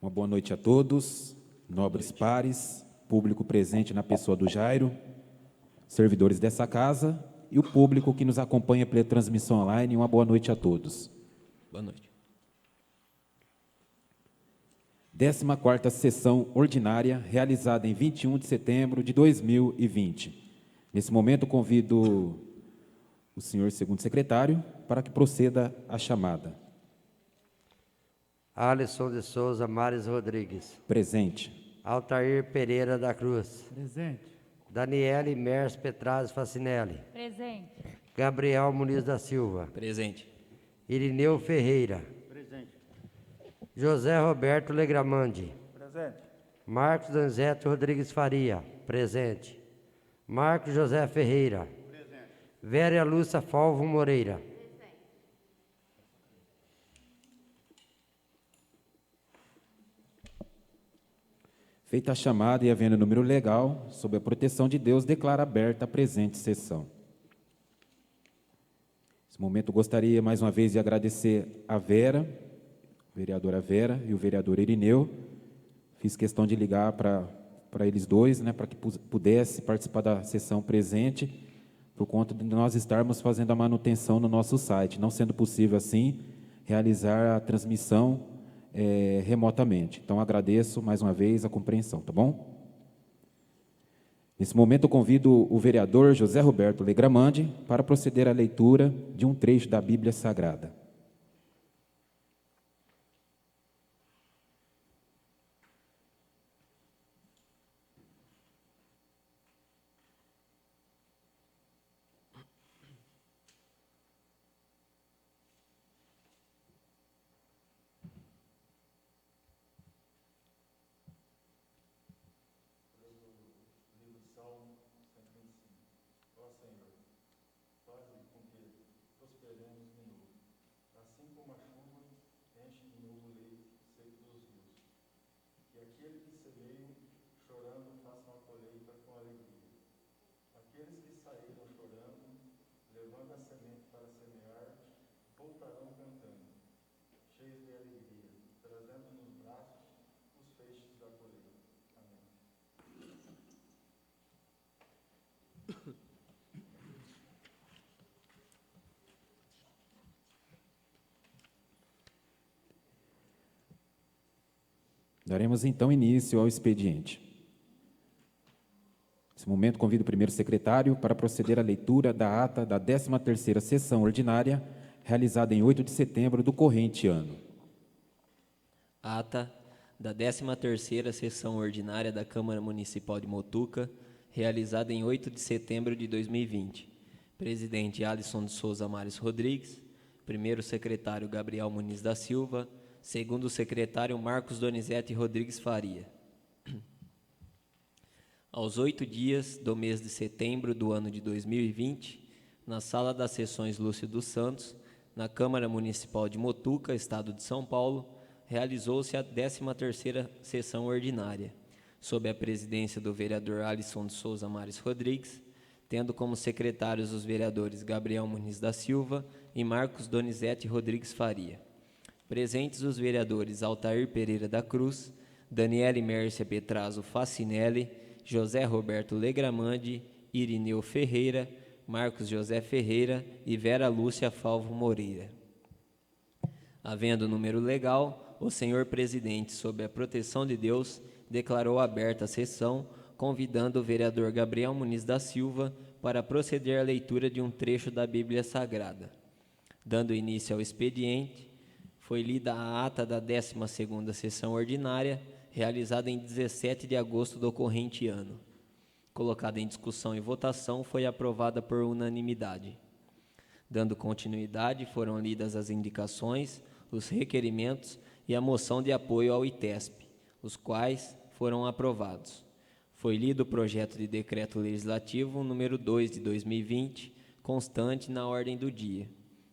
Uma boa noite a todos, nobres pares, público presente na pessoa do Jairo, servidores dessa casa e o público que nos acompanha pela transmissão online. Uma boa noite a todos. Boa noite. 14ª sessão ordinária, realizada em 21 de setembro de 2020. Nesse momento, convido o senhor segundo secretário para que proceda a chamada. Alisson de Souza Mares Rodrigues. Presente. Altair Pereira da Cruz. Presente. Daniele Mers Petrazes Facinelli. Presente. Gabriel Muniz da Silva. Presente. Irineu Ferreira. Presente. José Roberto Legramandi. Presente. Marcos Danzeto Rodrigues Faria. Presente. Marcos José Ferreira. Presente. Vera Lúcia Falvo Moreira. Feita a chamada e havendo número legal, sob a proteção de Deus, declaro aberta a presente sessão. Nesse momento, gostaria mais uma vez de agradecer a Vera, a vereadora Vera e o vereador Irineu. Fiz questão de ligar para eles dois, para que pudesse participar da sessão presente, por conta de nós estarmos fazendo a manutenção no nosso site, não sendo possível, assim, realizar a transmissão remotamente. Então, agradeço mais uma vez a compreensão, tá bom? Nesse momento, eu convido o vereador José Roberto Legramandi para proceder à leitura de um trecho da Bíblia Sagrada. Daremos, então, início ao expediente. Nesse momento, convido o primeiro secretário para proceder à leitura da ata da 13ª sessão ordinária, realizada em 8 de setembro do corrente ano. Ata da 13ª sessão ordinária da Câmara Municipal de Motuca, realizada em 8 de setembro de 2020. Presidente Alisson de Souza Mares Rodrigues, primeiro secretário Gabriel Muniz da Silva, segundo secretário Marcos Donizete Rodrigues Faria. Aos 8 dias do mês de setembro do ano de 2020, na Sala das Sessões Lúcio dos Santos, na Câmara Municipal de Motuca, Estado de São Paulo, realizou-se a 13ª sessão ordinária, sob a presidência do vereador Alisson de Souza Mares Rodrigues, tendo como secretários os vereadores Gabriel Muniz da Silva e Marcos Donizete Rodrigues Faria. Presentes os vereadores Altair Pereira da Cruz, Daniele Mércia Petrazzo Facinelli, José Roberto Legramandi, Irineu Ferreira, Marcos José Ferreira e Vera Lúcia Falvo Moreira. Havendo número legal, o senhor presidente, sob a proteção de Deus, declarou aberta a sessão, convidando o vereador Gabriel Muniz da Silva para proceder à leitura de um trecho da Bíblia Sagrada. Dando início ao expediente, foi lida a ata da 12ª sessão ordinária, realizada em 17 de agosto do corrente ano. Colocada em discussão e votação, foi aprovada por unanimidade. Dando continuidade, foram lidas as indicações, os requerimentos e a moção de apoio ao ITESP, os quais foram aprovados. Foi lido o projeto de decreto legislativo número 2 de 2020, constante na ordem do dia.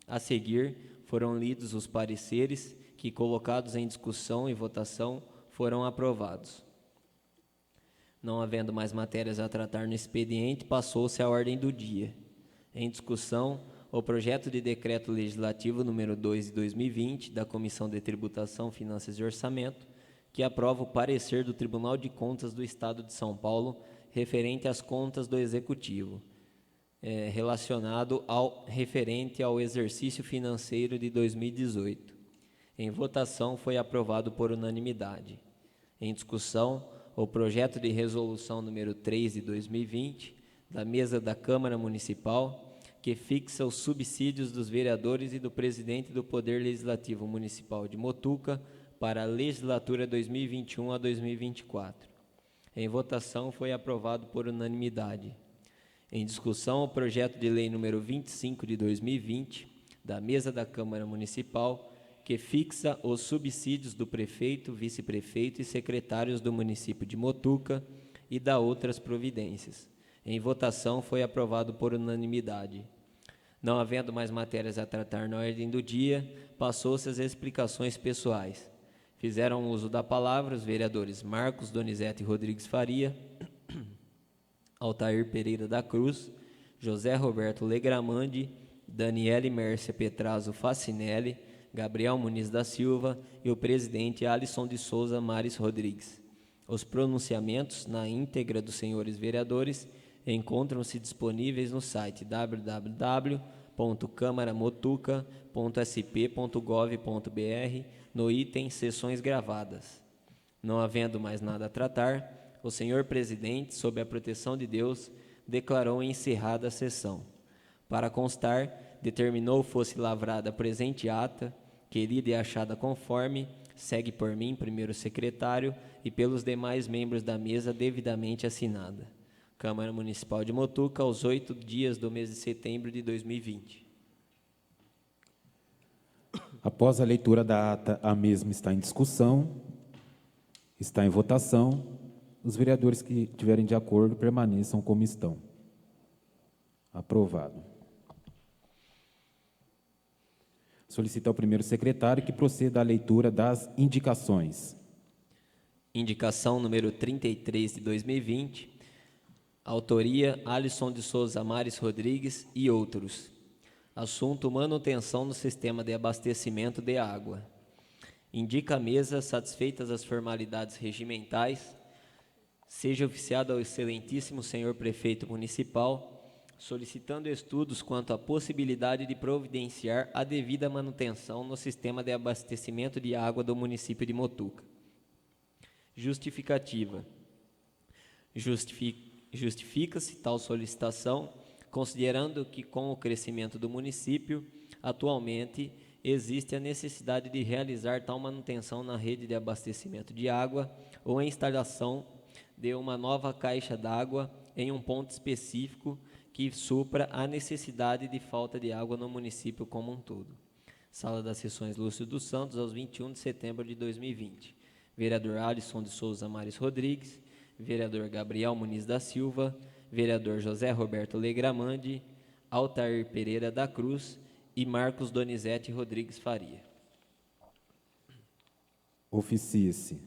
A seguir, foram lidos os pareceres que, colocados em discussão e votação, foram aprovados. Não havendo mais matérias a tratar no expediente, passou-se à ordem do dia. Em discussão, o projeto de decreto legislativo número 2 de 2020, da Comissão de Tributação, Finanças e Orçamento, que aprova o parecer do Tribunal de Contas do Estado de São Paulo referente às contas do Executivo, referente ao exercício financeiro de 2018. Em votação, foi aprovado por unanimidade. Em discussão, o projeto de resolução número 3 de 2020, da mesa da Câmara Municipal, que fixa os subsídios dos vereadores e do presidente do Poder Legislativo Municipal de Motuca para a legislatura 2021 a 2024. Em votação, foi aprovado por unanimidade. Em discussão, o projeto de lei número 25 de 2020, da mesa da Câmara Municipal, que fixa os subsídios do prefeito, vice-prefeito e secretários do município de Motuca e da outras providências. Em votação, foi aprovado por unanimidade. Não havendo mais matérias a tratar na ordem do dia, passou-se às explicações pessoais. Fizeram uso da palavra os vereadores Marcos Donizete Rodrigues Faria, Altair Pereira da Cruz, José Roberto Legramandi, Daniele Mércia Petrazo Facinelli, Gabriel Muniz da Silva e o presidente Alisson de Souza Mares Rodrigues. Os pronunciamentos na íntegra dos senhores vereadores encontram-se disponíveis no site www.camaramotuca.sp.gov.br no item Sessões Gravadas. Não havendo mais nada a tratar, o senhor presidente, sob a proteção de Deus, declarou encerrada a sessão. Para constar, determinou fosse lavrada a presente ata, querida e achada conforme, segue por mim, primeiro secretário, e pelos demais membros da mesa devidamente assinada. Câmara Municipal de Motuca, aos 8 dias do mês de setembro de 2020. Após a leitura da ata, a mesma está em discussão, está em votação. Os vereadores que estiverem de acordo permaneçam como estão. Aprovado. Solicito ao primeiro secretário que proceda à leitura das indicações. Indicação número 33 de 2020, autoria Alisson de Souza Mares Rodrigues e outros. Assunto: manutenção do sistema de abastecimento de água. Indica a mesa, satisfeitas as formalidades regimentais, seja oficiado ao excelentíssimo senhor prefeito municipal, solicitando estudos quanto à possibilidade de providenciar a devida manutenção no sistema de abastecimento de água do município de Motuca. Justificativa. Justifica-se tal solicitação, considerando que, com o crescimento do município, atualmente existe a necessidade de realizar tal manutenção na rede de abastecimento de água ou a instalação de uma nova caixa d'água em um ponto específico que supra a necessidade de falta de água no município como um todo. Sala das Sessões Lúcio dos Santos, aos 21 de setembro de 2020. Vereador Alisson de Souza Mares Rodrigues, vereador Gabriel Muniz da Silva, vereador José Roberto Legramandi, Altair Pereira da Cruz e Marcos Donizete Rodrigues Faria. Oficie-se.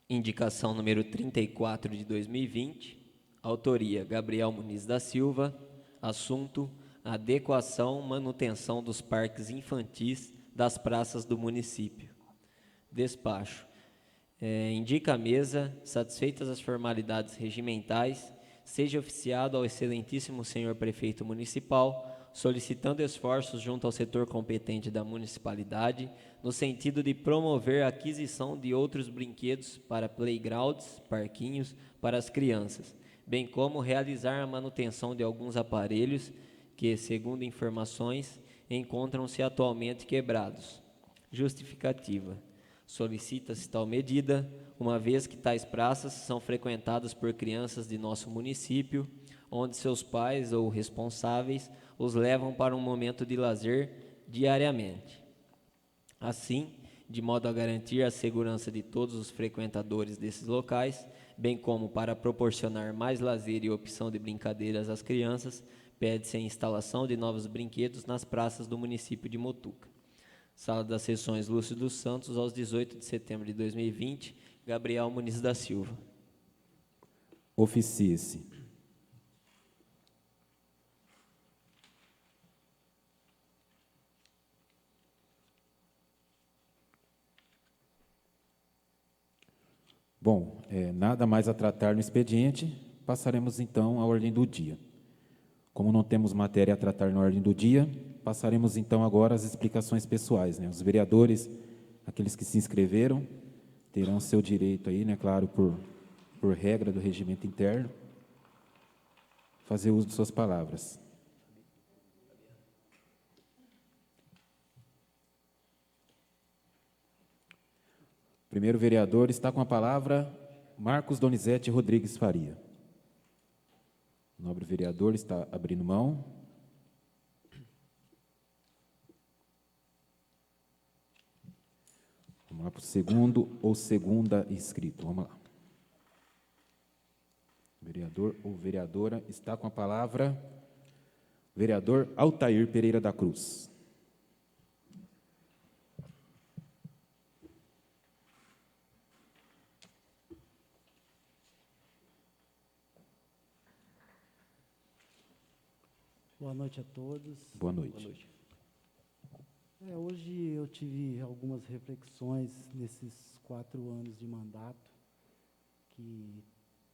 Indicação número 34 de 2020, autoria Gabriel Muniz da Silva, assunto: adequação, manutenção dos parques infantis das praças do município. Despacho. Indica a mesa, satisfeitas as formalidades regimentais, seja oficiado ao excelentíssimo senhor prefeito municipal, solicitando esforços junto ao setor competente da municipalidade, no sentido de promover a aquisição de outros brinquedos para playgrounds, parquinhos, para as crianças, bem como realizar a manutenção de alguns aparelhos que, segundo informações, encontram-se atualmente quebrados. Justificativa. Solicita-se tal medida, uma vez que tais praças são frequentadas por crianças de nosso município, onde seus pais ou responsáveis os levam para um momento de lazer diariamente. Assim, de modo a garantir a segurança de todos os frequentadores desses locais, bem como para proporcionar mais lazer e opção de brincadeiras às crianças, pede-se a instalação de novos brinquedos nas praças do município de Motuca. Sala das Sessões Lúcio dos Santos, aos 18 de setembro de 2020, Gabriel Muniz da Silva. Oficie-se. Bom, nada mais a tratar no expediente, passaremos então à ordem do dia. Como não temos matéria a tratar na ordem do dia, passaremos então agora às explicações pessoais, né? Os vereadores, aqueles que se inscreveram, terão seu direito aí, né, claro, por regra do regimento interno, fazer uso de suas palavras. Primeiro vereador está com a palavra Marcos Donizete Rodrigues Faria. O nobre vereador está abrindo mão. Vamos lá para o segundo ou segunda inscrito. Vamos lá. Vereador ou vereadora está com a palavra vereador Altair Pereira da Cruz. Boa noite a todos. Boa noite. Boa noite. Hoje eu tive algumas reflexões nesses 4 anos de mandato, que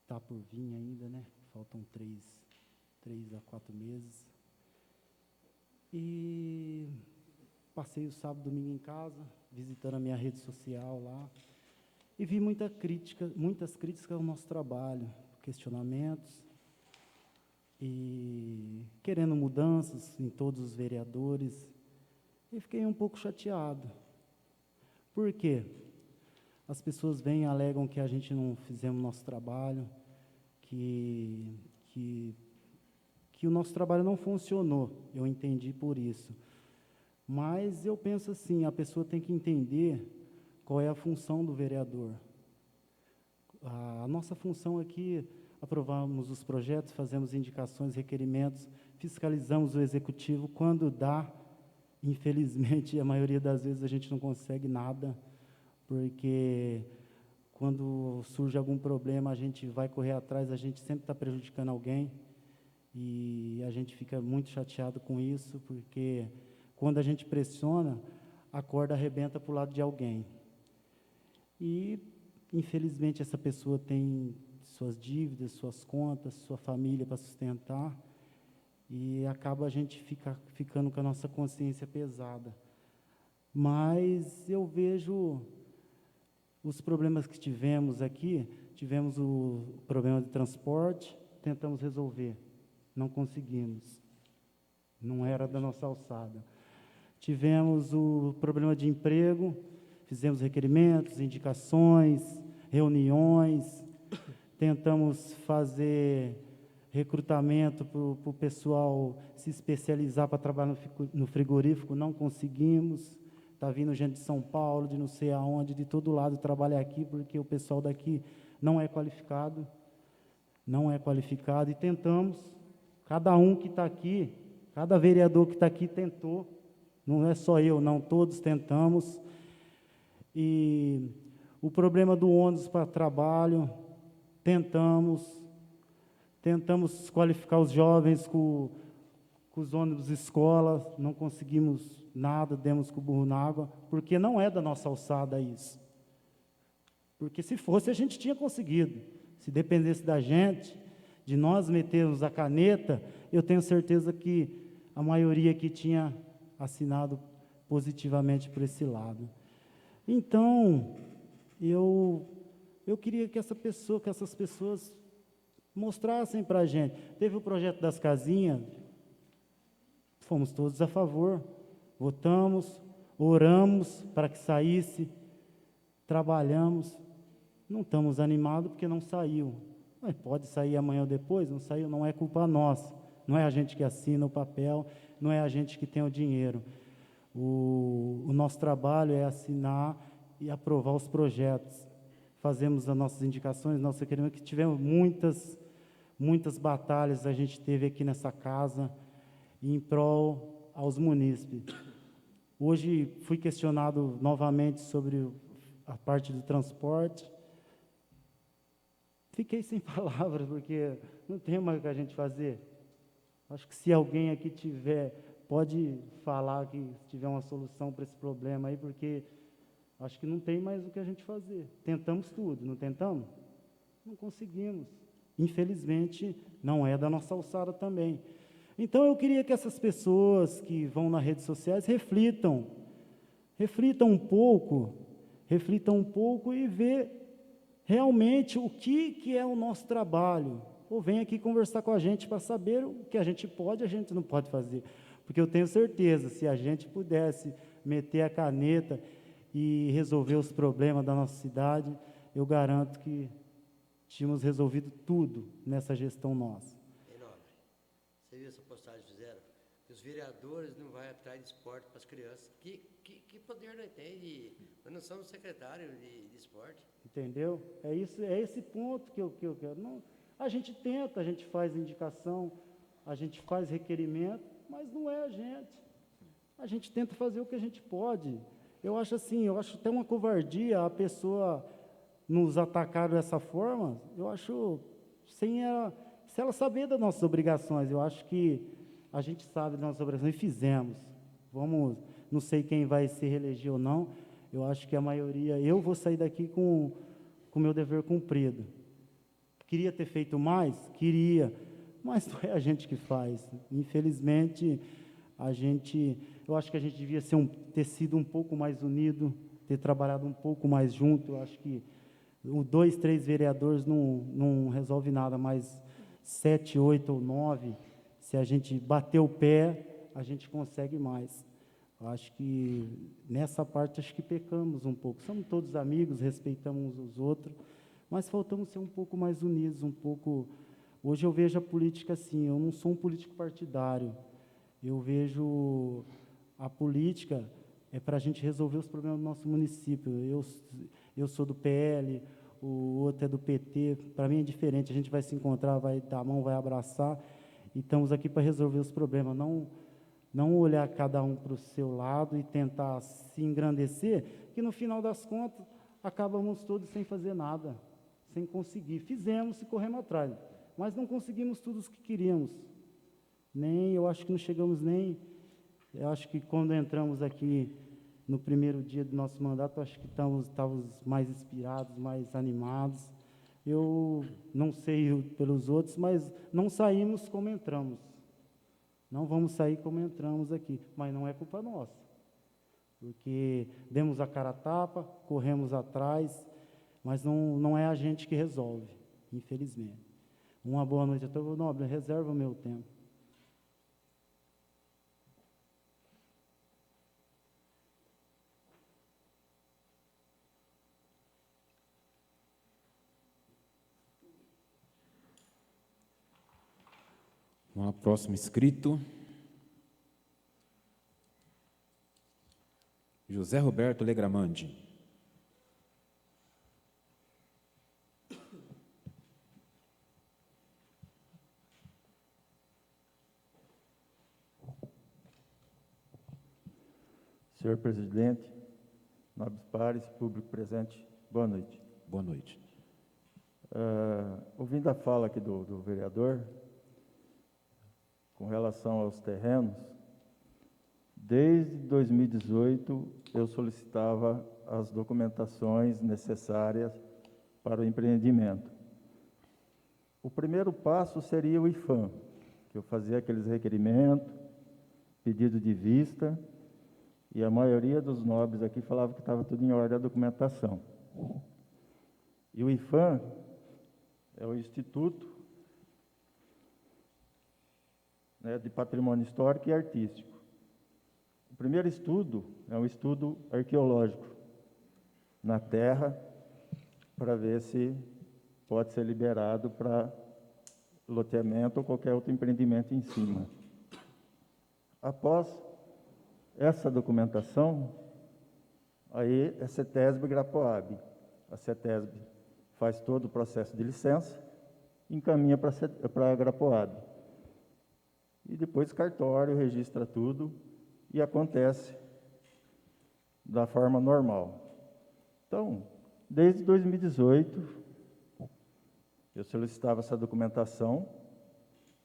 está por vir ainda, né? Faltam 3 a 4 meses. E passei o sábado e domingo em casa, visitando a minha rede social lá, e vi muitas críticas ao nosso trabalho, questionamentos, e querendo mudanças em todos os vereadores, e fiquei um pouco chateado. Por quê? As pessoas vêm e alegam que a gente não fizemos nosso trabalho, que o nosso trabalho não funcionou, eu entendi por isso. Mas eu penso assim, a pessoa tem que entender qual é a função do vereador. A nossa função aqui, aprovamos os projetos, fazemos indicações, requerimentos, fiscalizamos o executivo. Quando dá, infelizmente, a maioria das vezes a gente não consegue nada, porque quando surge algum problema, a gente vai correr atrás, a gente sempre está prejudicando alguém, e a gente fica muito chateado com isso, porque quando a gente pressiona, a corda arrebenta para o lado de alguém. E, infelizmente, essa pessoa tem suas dívidas, suas contas, sua família para sustentar, e acaba a gente ficando com a nossa consciência pesada. Mas eu vejo os problemas que tivemos aqui, tivemos o problema de transporte, tentamos resolver, não conseguimos, não era da nossa alçada. Tivemos o problema de emprego, fizemos requerimentos, indicações, reuniões, tentamos fazer recrutamento para o pessoal se especializar para trabalhar no frigorífico, não conseguimos. Está vindo gente de São Paulo, de não sei aonde, de todo lado trabalhar aqui, porque o pessoal daqui não é qualificado, e tentamos, cada um que está aqui, cada vereador que está aqui tentou, não é só eu, não, todos tentamos. E o problema do ônibus para trabalho, tentamos qualificar os jovens com os ônibus escola, não conseguimos nada, demos com o burro na água, porque não é da nossa alçada isso. Porque se fosse, a gente tinha conseguido. Se dependesse da gente, de nós metermos a caneta, eu tenho certeza que a maioria aqui tinha assinado positivamente por esse lado. Então, eu queria que essas pessoas mostrassem para a gente. Teve o projeto das casinhas, fomos todos a favor, votamos, oramos para que saísse, trabalhamos, não estamos animados porque não saiu. Mas pode sair amanhã ou depois, não saiu, não é culpa nossa, não é a gente que assina o papel, não é a gente que tem o dinheiro. O nosso trabalho é assinar e aprovar os projetos. Fazemos as nossas indicações, nossa querida, que tivemos muitas batalhas a gente teve aqui nessa casa em prol aos munícipes. Hoje fui questionado novamente sobre a parte do transporte. Fiquei sem palavras, porque não tem mais o que a gente fazer. Acho que se alguém aqui pode falar que tiver uma solução para esse problema aí, porque Acho que não tem mais o que a gente fazer. Tentamos tudo, não tentamos? Não conseguimos. Infelizmente, não é da nossa alçada também. Então, eu queria que essas pessoas que vão nas redes sociais reflitam um pouco e ver realmente o que é o nosso trabalho. Ou vem aqui conversar com a gente para saber o que a gente pode e a gente não pode fazer. Porque eu tenho certeza, se a gente pudesse meter a caneta e resolver os problemas da nossa cidade, eu garanto que tínhamos resolvido tudo nessa gestão nossa. Em nome. Você viu essa postagem que fizeram? Que os vereadores não vão atrás de esporte para as crianças. Que poder nós temos? Nós não somos secretários de esporte. Entendeu? É esse ponto que eu quero. Não, a gente tenta, a gente faz indicação, a gente faz requerimento, mas não é a gente. A gente tenta fazer o que a gente pode. Eu acho até uma covardia a pessoa nos atacar dessa forma. Eu acho, se ela saber das nossas obrigações, eu acho que a gente sabe das nossas obrigações e fizemos. Não sei quem vai se reeleger ou não, eu acho que a maioria, eu vou sair daqui com o meu dever cumprido. Queria ter feito mais? Queria, mas não é a gente que faz. Infelizmente, eu acho que a gente devia ter sido um pouco mais unido, ter trabalhado um pouco mais junto. Eu acho que 2, 3 vereadores não resolve nada, mas 7, 8 ou 9, se a gente bater o pé, a gente consegue mais. Eu acho que nessa parte acho que pecamos um pouco. Somos todos amigos, respeitamos uns os outros, mas faltamos ser um pouco mais unidos, um pouco. Hoje eu vejo a política assim, eu não sou um político partidário. Eu vejo a política para a gente resolver os problemas do nosso município. Eu sou do PL, o outro é do PT, para mim é diferente, a gente vai se encontrar, vai dar a mão, vai abraçar, e estamos aqui para resolver os problemas, não olhar cada um para o seu lado e tentar se engrandecer, que no final das contas, acabamos todos sem fazer nada, sem conseguir. Fizemos e corremos atrás, mas não conseguimos tudo o que queríamos. Eu acho que não chegamos eu acho que quando entramos aqui no primeiro dia do nosso mandato, acho que estávamos mais inspirados, mais animados. Eu não sei pelos outros, mas não saímos como entramos. Não vamos sair como entramos aqui, mas não é culpa nossa. Porque demos a cara a tapa, corremos atrás, mas não é a gente que resolve, infelizmente. Uma boa noite a todos. Nobre, reserva o meu tempo. Vamos ao próximo inscrito. José Roberto Legramandi. Senhor presidente, nobres pares, público presente, boa noite. Boa noite. Ouvindo a fala aqui do vereador, com relação aos terrenos, desde 2018 eu solicitava as documentações necessárias para o empreendimento. O primeiro passo seria o IFAM, que eu fazia aqueles requerimentos, pedido de vista, e a maioria dos nobres aqui falava que estava tudo em ordem a documentação. E o IFAM é o Instituto, né, de Patrimônio Histórico e Artístico. O primeiro estudo é um estudo arqueológico na terra, para ver se pode ser liberado para loteamento ou qualquer outro empreendimento em cima. Após essa documentação, aí é CETESB e Grapoab. A CETESB faz todo o processo de licença, encaminha para a Grapoab. E depois o cartório registra tudo e acontece da forma normal. Então, desde 2018, eu solicitava essa documentação,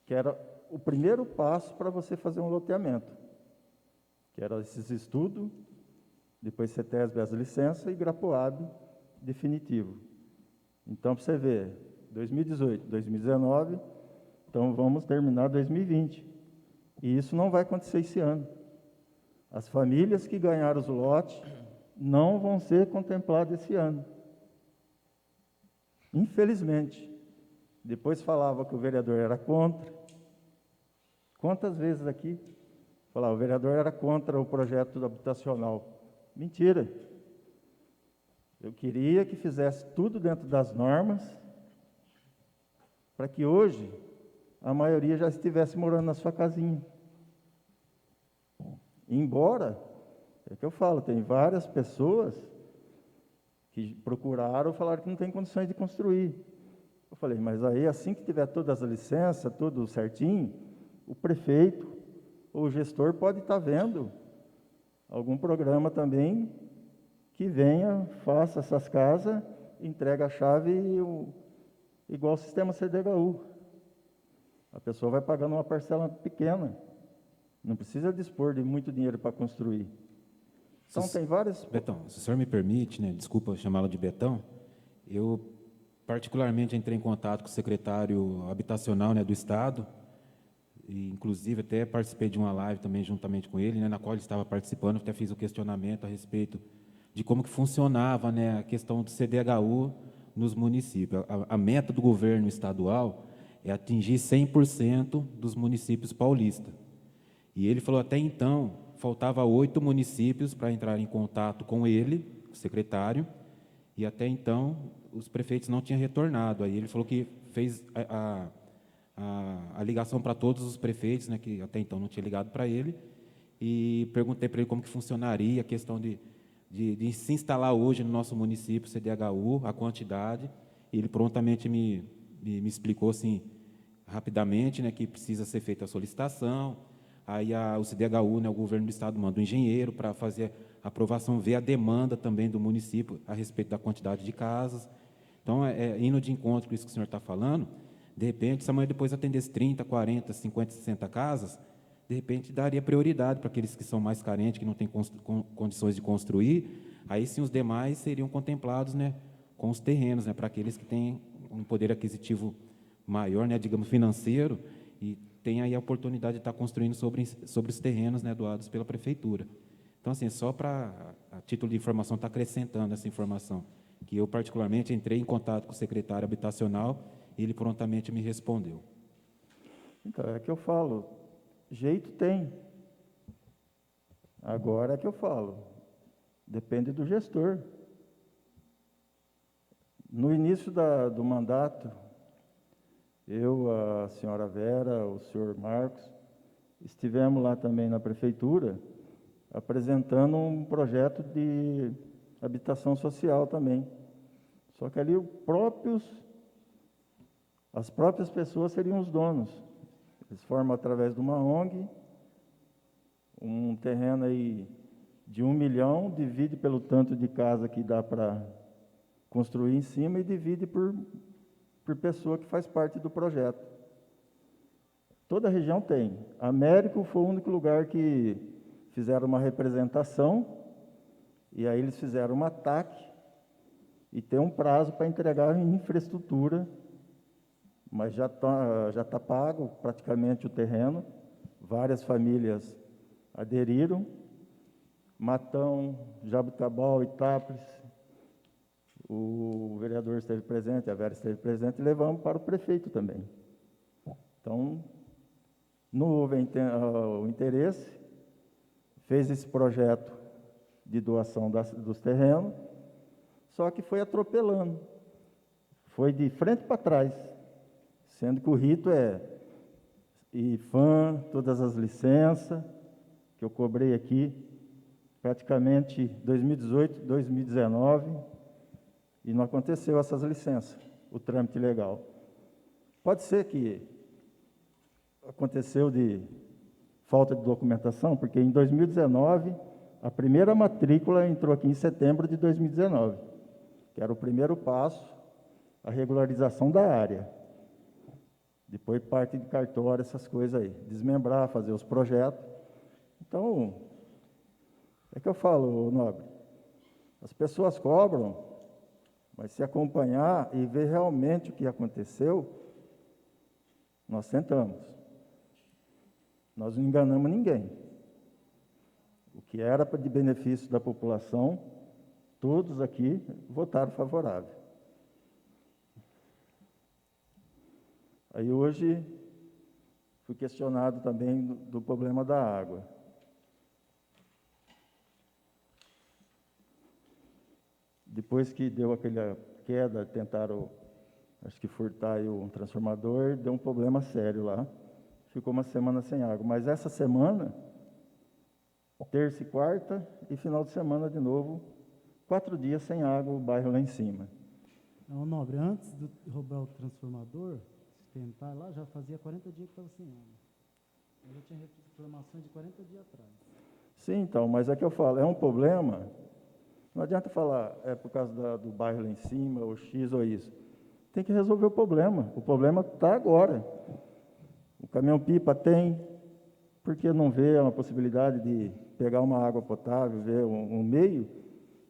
que era o primeiro passo para você fazer um loteamento, que era esses estudos depois CETESB as licenças e Grapoab definitivo. Então, para você ver, 2018, 2019, então vamos terminar 2020. E isso não vai acontecer esse ano. As famílias que ganharam os lotes não vão ser contempladas esse ano. Infelizmente. Depois falava que o vereador era contra. Quantas vezes aqui falava o vereador era contra o projeto habitacional? Mentira. Eu queria que fizesse tudo dentro das normas, para que hoje a maioria já estivesse morando na sua casinha. Embora, é que eu falo, tem várias pessoas que procuraram e falaram que não tem condições de construir. Eu falei, mas aí assim que tiver todas as licenças, tudo certinho, o prefeito ou o gestor pode estar vendo algum programa também que venha, faça essas casas, entrega a chave igual o sistema CDHU. A pessoa vai pagando uma parcela pequena. Não precisa dispor de muito dinheiro para construir. Então, tem várias... Betão, se o senhor me permite, né, desculpa chamá-lo de Betão, eu particularmente entrei em contato com o secretário habitacional, né, do Estado, e, inclusive, até participei de uma live também juntamente com ele, né, na qual ele estava participando, até fiz o questionamento a respeito de como que funcionava, né, a questão do CDHU nos municípios. A meta do governo estadual é atingir 100% dos municípios paulistas. E ele falou, até então, faltava 8 municípios para entrar em contato com ele, o secretário, e até então os prefeitos não tinham retornado. Aí ele falou que fez a ligação para todos os prefeitos, né, que até então não tinha ligado para ele, e perguntei para ele como que funcionaria a questão de se instalar hoje no nosso município CDHU, a quantidade, e ele prontamente me explicou assim, rapidamente, né, que precisa ser feita a solicitação, aí o CDHU, né, o governo do estado manda um engenheiro para fazer a aprovação, ver a demanda também do município a respeito da quantidade de casas. Então, indo de encontro com isso que o senhor está falando, de repente, se amanhã depois atendesse 30, 40, 50, 60 casas, de repente daria prioridade para aqueles que são mais carentes, que não têm condições de construir, aí sim os demais seriam contemplados, né, com os terrenos, né, para aqueles que têm um poder aquisitivo maior, né, digamos, financeiro, e tem aí a oportunidade de estar construindo sobre os terrenos, né, doados pela prefeitura. Então, assim, só para, a título de informação, estar acrescentando essa informação, que eu, particularmente, entrei em contato com o secretário habitacional e ele prontamente me respondeu. Então, é que eu falo, jeito tem. Agora é que eu falo, depende do gestor. No início do mandato, eu, a senhora Vera, o senhor Marcos, estivemos lá também na prefeitura, apresentando um projeto de habitação social também. Só que ali as próprias pessoas seriam os donos. Eles formam através de uma ONG, um terreno aí de 1 milhão, divide pelo tanto de casa que dá para construir em cima e divide por pessoa que faz parte do projeto. Toda a região tem. Américo foi o único lugar que fizeram uma representação, e aí eles fizeram um ataque, e tem um prazo para entregar em infraestrutura, mas já tá pago praticamente o terreno, várias famílias aderiram, Matão, Jabuticabal, Itápolis, o vereador esteve presente, a Vera esteve presente, e levamos para o prefeito também. Então, não houve o interesse, fez esse projeto de doação dos terrenos, só que foi atropelando, foi de frente para trás, sendo que o rito é IFAM, todas as licenças que eu cobrei aqui, praticamente 2018, 2019, e não aconteceu essas licenças, o trâmite legal. Pode ser que aconteceu de falta de documentação, porque em 2019, a primeira matrícula entrou aqui em setembro de 2019, que era o primeiro passo, a regularização da área. Depois parte de cartório, essas coisas aí, desmembrar, fazer os projetos. Então, é que eu falo, Nobre, As pessoas cobram, mas se acompanhar e ver realmente o que aconteceu, nós tentamos. Nós não enganamos ninguém. O que era de benefício da população, todos aqui votaram favorável. Aí hoje fui questionado também do problema da água. Depois que deu aquela queda, tentaram, acho que furtar aí um transformador, deu um problema sério lá. Ficou uma semana sem água. Mas essa semana, terça e quarta, e final de semana de novo, 4 dias sem água, o bairro lá em cima. Não, Nobre, antes de roubar o transformador, tentar lá, já fazia 40 dias que estava sem água. Eu já tinha reclamações de 40 dias atrás. Sim, então, mas é que eu falo, é um problema. Não adianta falar, é por causa do bairro lá em cima, ou X ou isso. Tem que resolver o problema. O problema está agora. O caminhão-pipa tem, por que não vê uma possibilidade de pegar uma água potável, ver um meio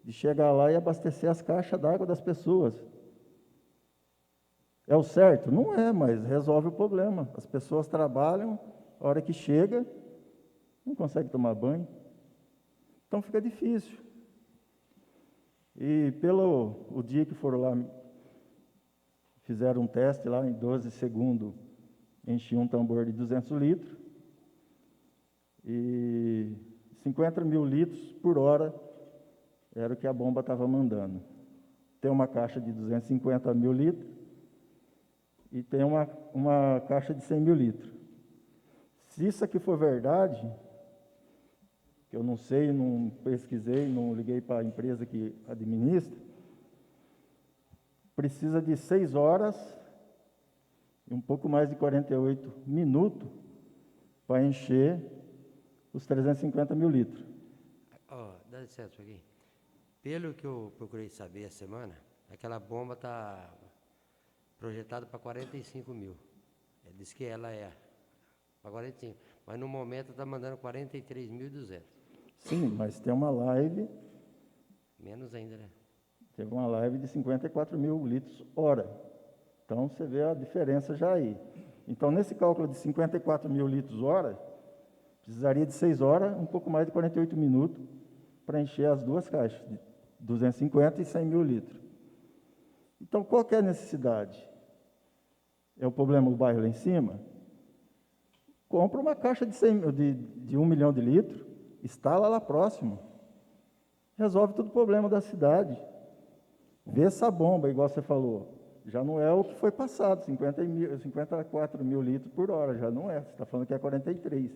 de chegar lá e abastecer as caixas d'água das pessoas? É o certo? Não é, mas resolve o problema. As pessoas trabalham, a hora que chega, não consegue tomar banho. Então fica difícil. E o dia que foram lá, fizeram um teste lá, em 12 segundos, enchi um tambor de 200 litros, e 50 mil litros por hora era o que a bomba estava mandando. Tem uma caixa de 250 mil litros e tem uma caixa de 100 mil litros. Se isso aqui for verdade, que eu não sei, não pesquisei, não liguei para a empresa que administra, precisa de 6 horas e um pouco mais de 48 minutos para encher os 350 mil litros. Dá licença aqui. Pelo que eu procurei saber essa semana, aquela bomba está projetada para 45 mil. Ele disse que ela é para 45, mas no momento está mandando 43.200. Sim, mas tem uma live, Menos ainda, né? teve uma live de 54 mil litros hora. Então, você vê a diferença já aí. Então, nesse cálculo de 54 mil litros hora, precisaria de 6 horas, um pouco mais de 48 minutos, para encher as duas caixas, de 250 e 100 mil litros. Então, qual que é a necessidade? É o problema do bairro lá em cima? Compra uma caixa de 1 milhão de litros, instala lá próximo. Resolve todo o problema da cidade. Vê essa bomba, igual você falou. Já não é o que foi passado, 54 mil litros por hora, já não é. Você está falando que é 43.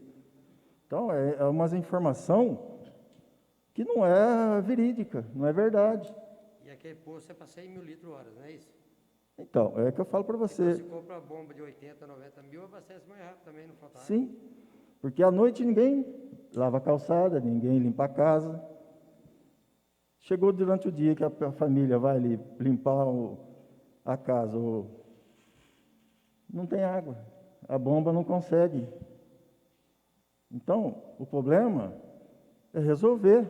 Então, é uma informação que não é verídica, não é verdade. E aquele poço é para 100 mil litros hora, não é isso? Então, é que eu falo para você. Se compra uma bomba de 80, 90 mil, abastece mais rápido também, não falta água. Sim, porque à noite ninguém lava a calçada, ninguém limpa a casa. Chegou durante o dia que a família vai ali limpar a casa, não tem água, a bomba não consegue. Então, o problema é resolver.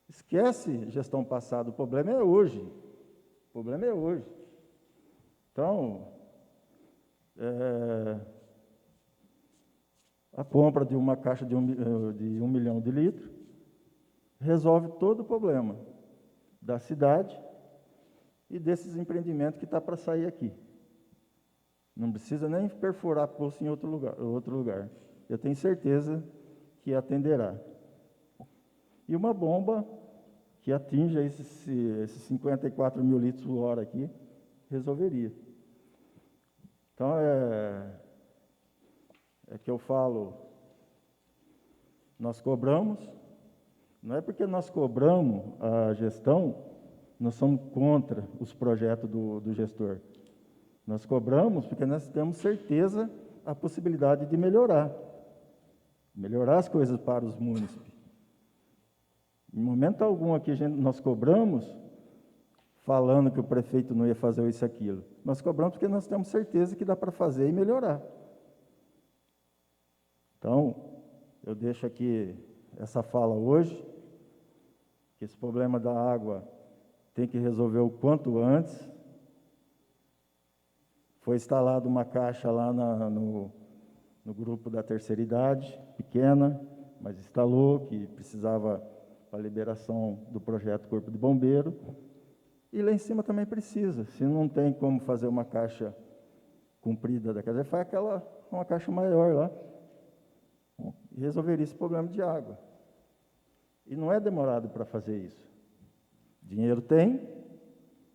Esquece gestão passada, o problema é hoje. O problema é hoje. Então, a compra de uma caixa de 1 milhão de litros resolve todo o problema da cidade e desses empreendimentos que está para sair aqui. Não precisa nem perfurar poço em outro lugar. Eu tenho certeza que atenderá. E uma bomba que atinja esses 54 mil litros por hora aqui, resolveria. Então, é que eu falo, nós cobramos, não é porque nós cobramos a gestão, nós somos contra os projetos do gestor. Nós cobramos porque nós temos certeza a possibilidade de melhorar as coisas para os munícipes. Em momento algum aqui nós cobramos falando que o prefeito não ia fazer isso e aquilo. Nós cobramos porque nós temos certeza que dá para fazer e melhorar. Então, eu deixo aqui essa fala hoje que esse problema da água tem que resolver o quanto antes. Foi instalada uma caixa lá no grupo da terceira idade, pequena, mas instalou, que precisava para a liberação do projeto Corpo de Bombeiro. E lá em cima também precisa. Se não tem como fazer uma caixa comprida da casa, faz uma caixa maior lá. E resolveria esse problema de água. E não é demorado para fazer isso. Dinheiro tem,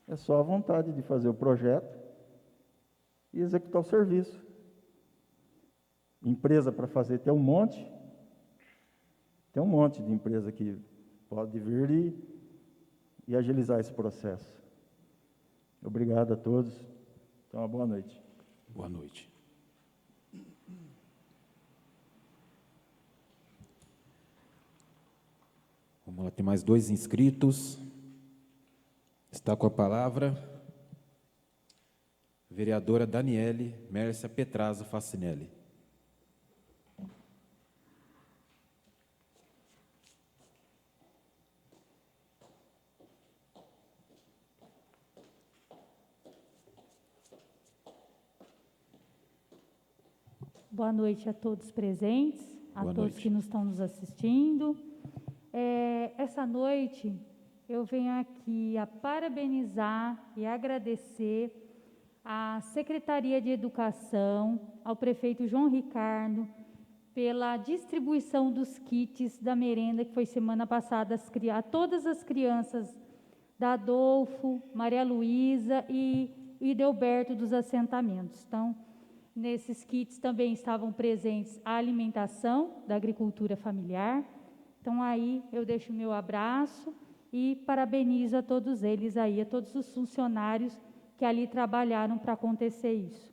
é só a vontade de fazer o projeto e executar o serviço. Empresa para fazer tem um monte de empresa que pode vir e agilizar esse processo. Obrigado a todos. Então, uma boa noite. Boa noite. Vamos lá, tem mais 2 inscritos. Está com a palavra vereadora Daniele Mércia Petrazo Facinelli. Boa noite a todos presentes, a Boa todos noite. que nos estão nos assistindo. Essa noite eu venho aqui a parabenizar e agradecer à Secretaria de Educação, ao prefeito João Ricardo, pela distribuição dos kits da merenda que foi semana passada a todas as crianças da Adolfo, Maria Luísa e Delberto dos assentamentos. Então, nesses kits também estavam presentes a alimentação da agricultura familiar. Então, aí eu deixo o meu abraço e parabenizo a todos eles aí, a todos os funcionários que ali trabalharam para acontecer isso.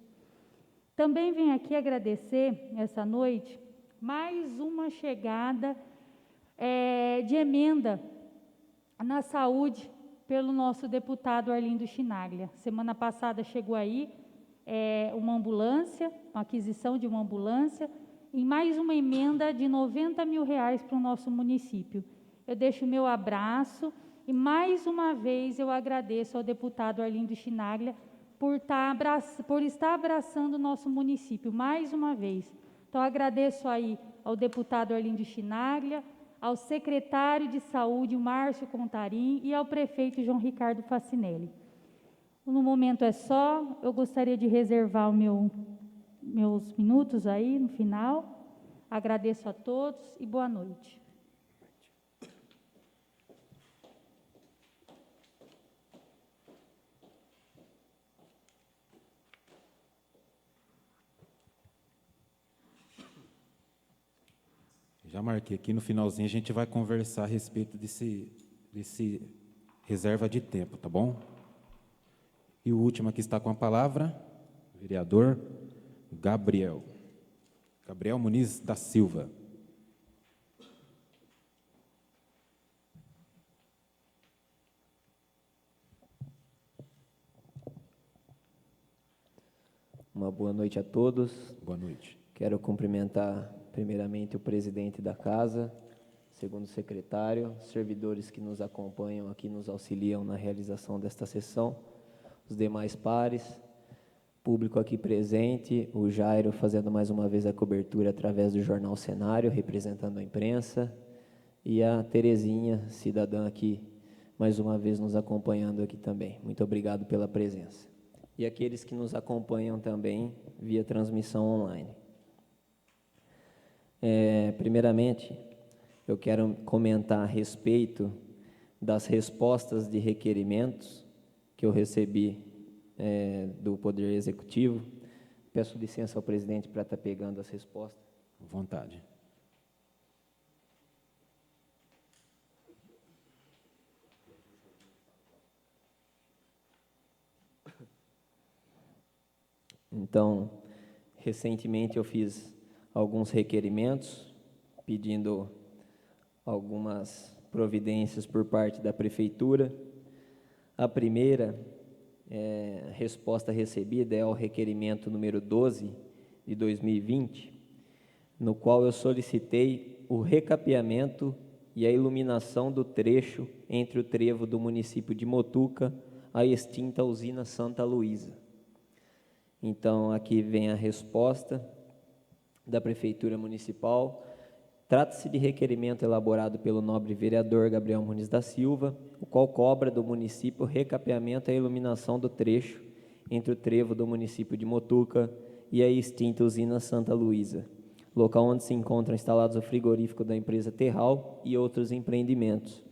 Também venho aqui agradecer, essa noite, mais uma chegada de emenda na saúde pelo nosso deputado Arlindo Chinaglia. Semana passada chegou aí uma ambulância, uma aquisição de uma ambulância, e mais uma emenda de R$90 mil para o nosso município. Eu deixo o meu abraço e, mais uma vez, eu agradeço ao deputado Arlindo Chinaglia por estar abraçando o nosso município, mais uma vez. Então, agradeço aí ao deputado Arlindo Chinaglia, ao secretário de Saúde, Márcio Contarim, e ao prefeito João Ricardo Facinelli. No momento é só, eu gostaria de reservar meus minutos aí no final. Agradeço a todos e boa noite. Já marquei aqui no finalzinho, a gente vai conversar a respeito desse reserva de tempo, tá bom? E o último aqui está com a palavra, vereador Gabriel Muniz da Silva. Uma boa noite a todos. Boa noite. Quero cumprimentar primeiramente o presidente da casa, segundo secretário, servidores que nos acompanham aqui, nos auxiliam na realização desta sessão, os demais pares, público aqui presente, o Jairo fazendo mais uma vez a cobertura através do Jornal Cenário, representando a imprensa, e a Terezinha, cidadã aqui, mais uma vez nos acompanhando aqui também. Muito obrigado pela presença. E aqueles que nos acompanham também via transmissão online. Primeiramente, eu quero comentar a respeito das respostas de requerimentos que eu recebi do Poder Executivo. Peço licença ao presidente para estar pegando as respostas. À vontade. Então, recentemente eu fiz alguns requerimentos, pedindo algumas providências por parte da Prefeitura. A primeira resposta recebida é ao requerimento número 12 de 2020, no qual eu solicitei o recapeamento e a iluminação do trecho entre o trevo do município de Motuca, a extinta usina Santa Luísa. Então, aqui vem a resposta da Prefeitura Municipal. Trata-se de requerimento elaborado pelo nobre vereador Gabriel Muniz da Silva, o qual cobra do município o recapeamento e a iluminação do trecho entre o trevo do município de Motuca e a extinta usina Santa Luísa, local onde se encontram instalados o frigorífico da empresa Terral e outros empreendimentos.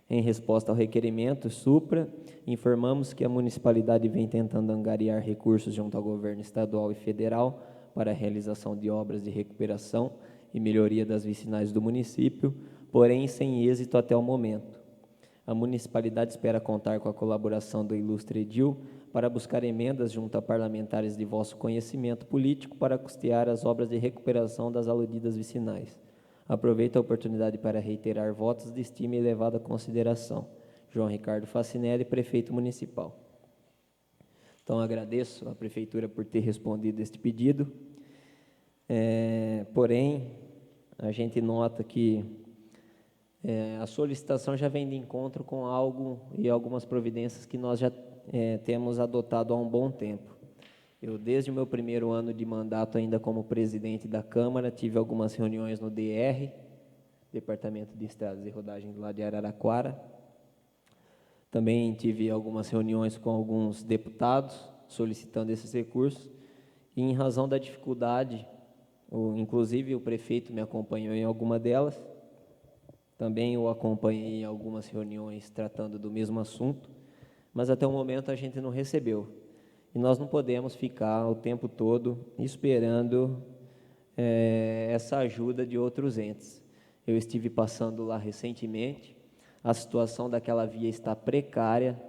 Em resposta ao requerimento supra, informamos que a municipalidade vem tentando angariar recursos junto ao governo estadual e federal para a realização de obras de recuperação e melhoria das vicinais do município, porém sem êxito até o momento. A municipalidade espera contar com a colaboração do ilustre edil para buscar emendas junto a parlamentares de vosso conhecimento político para custear as obras de recuperação das aludidas vicinais. Aproveito a oportunidade para reiterar votos de estima e elevada consideração. João Ricardo Facinelli, prefeito municipal. Então, agradeço à prefeitura por ter respondido este pedido. Porém, a gente nota que a solicitação já vem de encontro com algo e algumas providências que nós já temos adotado há um bom tempo. Eu, desde o meu primeiro ano de mandato, ainda como presidente da Câmara, tive algumas reuniões no DR, Departamento de Estradas e Rodagem lá de Araraquara. Também tive algumas reuniões com alguns deputados solicitando esses recursos, e em razão da dificuldade, inclusive o prefeito me acompanhou em alguma delas, também o acompanhei em algumas reuniões tratando do mesmo assunto, mas até o momento a gente não recebeu. E nós não podemos ficar o tempo todo esperando essa ajuda de outros entes. Eu estive passando lá recentemente, a situação daquela via está precária,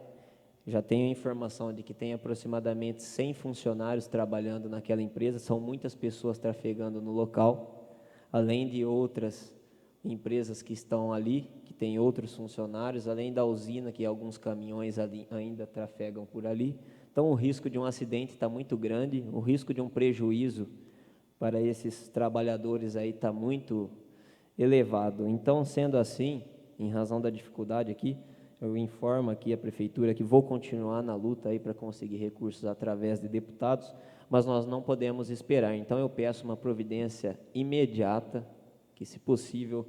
já tenho informação de que tem aproximadamente 100 funcionários trabalhando naquela empresa, são muitas pessoas trafegando no local, além de outras empresas que estão ali, que tem outros funcionários, além da usina, que alguns caminhões ali ainda trafegam por ali. Então, o risco de um acidente está muito grande, o risco de um prejuízo para esses trabalhadores aí está muito elevado. Então, sendo assim, em razão da dificuldade aqui, eu informo aqui a prefeitura que vou continuar na luta aí para conseguir recursos através de deputados, mas nós não podemos esperar. Então, eu peço uma providência imediata, que, se possível,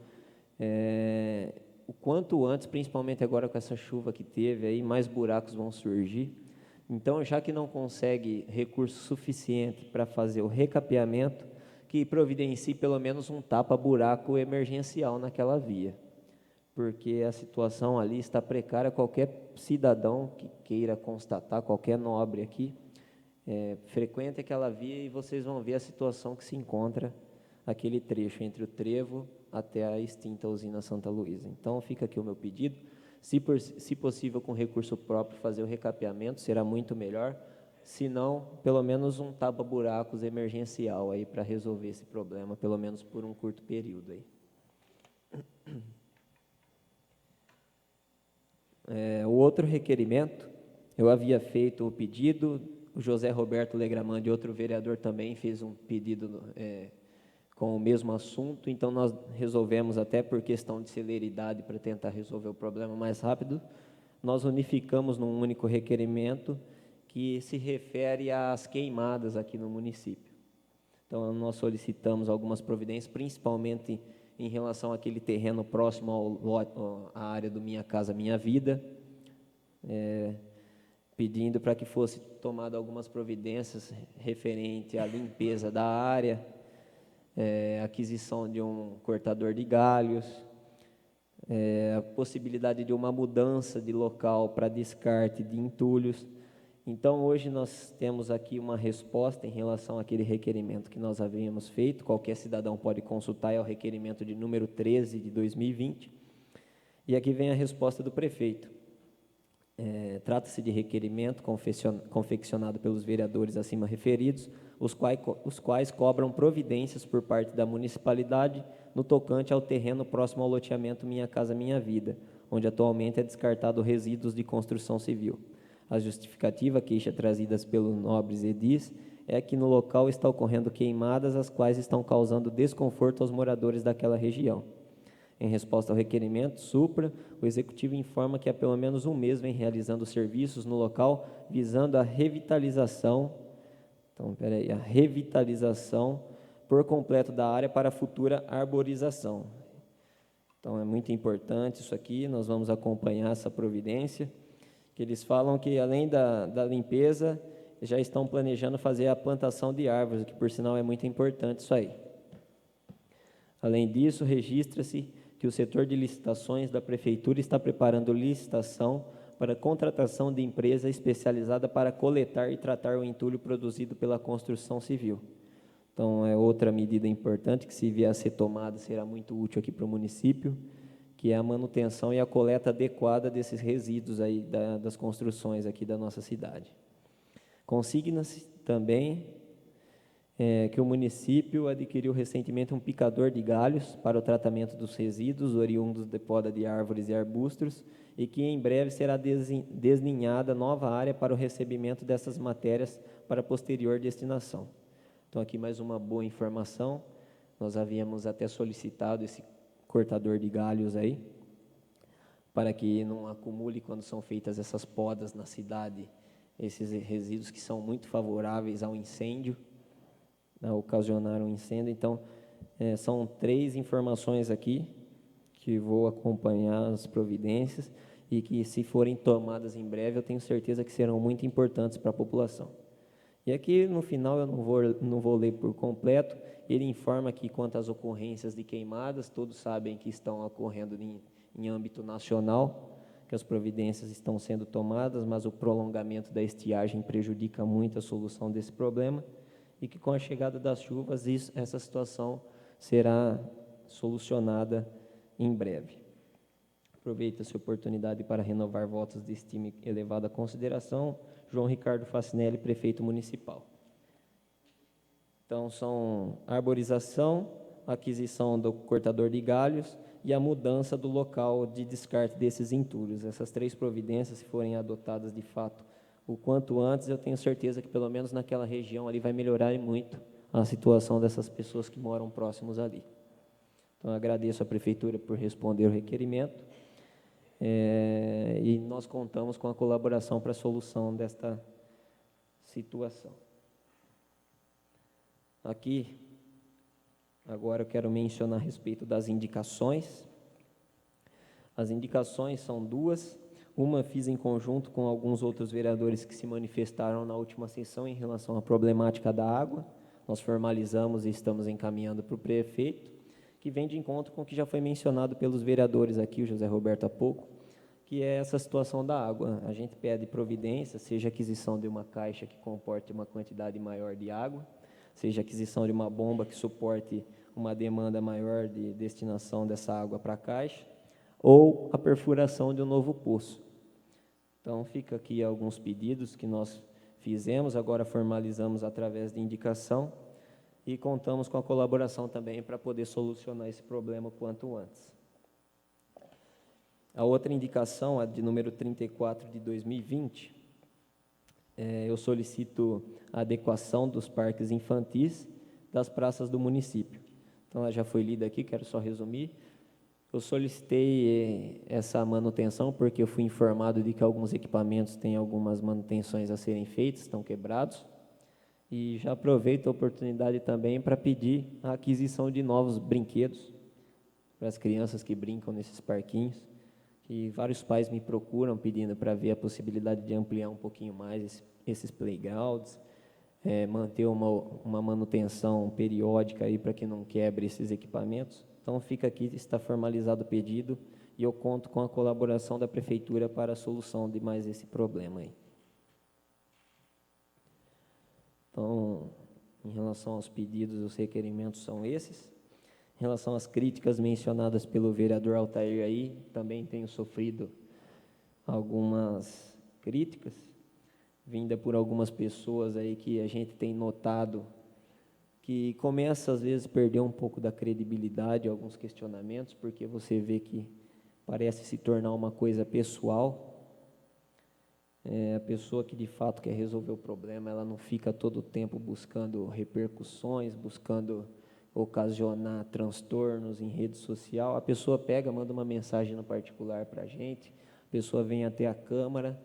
o quanto antes, principalmente agora com essa chuva que teve aí, mais buracos vão surgir. Então, já que não consegue recurso suficiente para fazer o recapeamento, que providencie pelo menos um tapa-buraco emergencial naquela via, porque a situação ali está precária. Qualquer cidadão que queira constatar, qualquer nobre aqui, frequente aquela via e vocês vão ver a situação que se encontra aquele trecho entre o trevo até a extinta usina Santa Luísa. Então, fica aqui o meu pedido. Se possível, com recurso próprio, fazer o recapeamento, será muito melhor. Se não, pelo menos um tapa-buracos emergencial aí para resolver esse problema, pelo menos por um curto período aí. O outro requerimento, eu havia feito o pedido, o José Roberto Legramandi, outro vereador, também fez um pedido com o mesmo assunto, então nós resolvemos, até por questão de celeridade, para tentar resolver o problema mais rápido, nós unificamos num único requerimento que se refere às queimadas aqui no município. Então, nós solicitamos algumas providências, principalmente em relação àquele terreno próximo à área do Minha Casa Minha Vida, pedindo para que fosse tomada algumas providências referente à limpeza da área, aquisição de um cortador de galhos, a possibilidade de uma mudança de local para descarte de entulhos. Então, hoje nós temos aqui uma resposta em relação àquele requerimento que nós havíamos feito. Qualquer cidadão pode consultar, é o requerimento de número 13 de 2020. E aqui vem a resposta do prefeito. Trata-se de requerimento confeccionado pelos vereadores acima referidos, os quais cobram providências por parte da municipalidade no tocante ao terreno próximo ao loteamento Minha Casa Minha Vida, onde atualmente é descartado resíduos de construção civil. A justificativa queixa trazidas pelos nobres edis é que no local está ocorrendo queimadas, as quais estão causando desconforto aos moradores daquela região. Em resposta ao requerimento supra, o Executivo informa que há pelo menos um mês vem realizando serviços no local visando a revitalização, a revitalização por completo da área para a futura arborização. Então, é muito importante isso aqui, nós vamos acompanhar essa providência, que eles falam que, além da limpeza, já estão planejando fazer a plantação de árvores, que, por sinal, é muito importante isso aí. Além disso, registra-se que o setor de licitações da Prefeitura está preparando licitação para contratação de empresa especializada para coletar e tratar o entulho produzido pela construção civil. Então, é outra medida importante que, se vier a ser tomada, será muito útil aqui para o município, que é a manutenção e a coleta adequada desses resíduos aí das construções aqui da nossa cidade. Consigna-se também que o município adquiriu recentemente um picador de galhos para o tratamento dos resíduos oriundos de poda de árvores e arbustos e que em breve será desninhada nova área para o recebimento dessas matérias para posterior destinação. Então, aqui mais uma boa informação, nós havíamos até solicitado esse cortador de galhos aí, para que não acumule, quando são feitas essas podas na cidade, esses resíduos que são muito favoráveis ao incêndio, a ocasionar um incêndio. Então, são 3 informações aqui, que vou acompanhar as providências, e que, se forem tomadas em breve, eu tenho certeza que serão muito importantes para a população. E aqui, no final, eu não vou ler por completo, ele informa que, quanto às ocorrências de queimadas, todos sabem que estão ocorrendo em âmbito nacional, que as providências estão sendo tomadas, mas o prolongamento da estiagem prejudica muito a solução desse problema, e que, com a chegada das chuvas, essa situação será solucionada em breve. Aproveita-se a oportunidade para renovar votos de estima e elevada consideração. João Ricardo Facinelli, prefeito municipal. Então, são arborização, aquisição do cortador de galhos e a mudança do local de descarte desses entulhos. Essas 3 providências, se forem adotadas de fato o quanto antes, eu tenho certeza que, pelo menos naquela região ali, vai melhorar muito a situação dessas pessoas que moram próximos ali. Então, agradeço à Prefeitura por responder o requerimento, e nós contamos com a colaboração para a solução desta situação. Aqui, agora eu quero mencionar a respeito das indicações. As indicações são 2, uma fiz em conjunto com alguns outros vereadores que se manifestaram na última sessão em relação à problemática da água. Nós formalizamos e estamos encaminhando para o prefeito, que vem de encontro com o que já foi mencionado pelos vereadores aqui, o José Roberto há pouco, que é essa situação da água. A gente pede providência, seja aquisição de uma caixa que comporte uma quantidade maior de água, seja aquisição de uma bomba que suporte uma demanda maior de destinação dessa água para a caixa, ou a perfuração de um novo poço. Então, fica aqui alguns pedidos que nós fizemos, agora formalizamos através de indicação, e contamos com a colaboração também para poder solucionar esse problema o quanto antes. A outra indicação, a de número 34 de 2020, eu solicito a adequação dos parques infantis das praças do município. Então, ela já foi lida aqui, quero só resumir. Eu solicitei essa manutenção porque eu fui informado de que alguns equipamentos têm algumas manutenções a serem feitas, estão quebrados, e já aproveito a oportunidade também para pedir a aquisição de novos brinquedos para as crianças que brincam nesses parquinhos, que vários pais me procuram pedindo para ver a possibilidade de ampliar um pouquinho mais esses playgrounds, manter uma manutenção periódica aí para que não quebre esses equipamentos. Então, fica aqui, está formalizado o pedido, e eu conto com a colaboração da Prefeitura para a solução de mais esse problema aí. Então, em relação aos pedidos, os requerimentos são esses. Em relação às críticas mencionadas pelo vereador Altair aí, também tenho sofrido algumas críticas, vinda por algumas pessoas aí que a gente tem notado que começa, às vezes, a perder um pouco da credibilidade, alguns questionamentos, porque você vê que parece se tornar uma coisa pessoal. A pessoa que, de fato, quer resolver o problema, ela não fica todo o tempo buscando repercussões, buscando ocasionar transtornos em rede social, a pessoa pega, manda uma mensagem no particular para a gente, a pessoa vem até a Câmara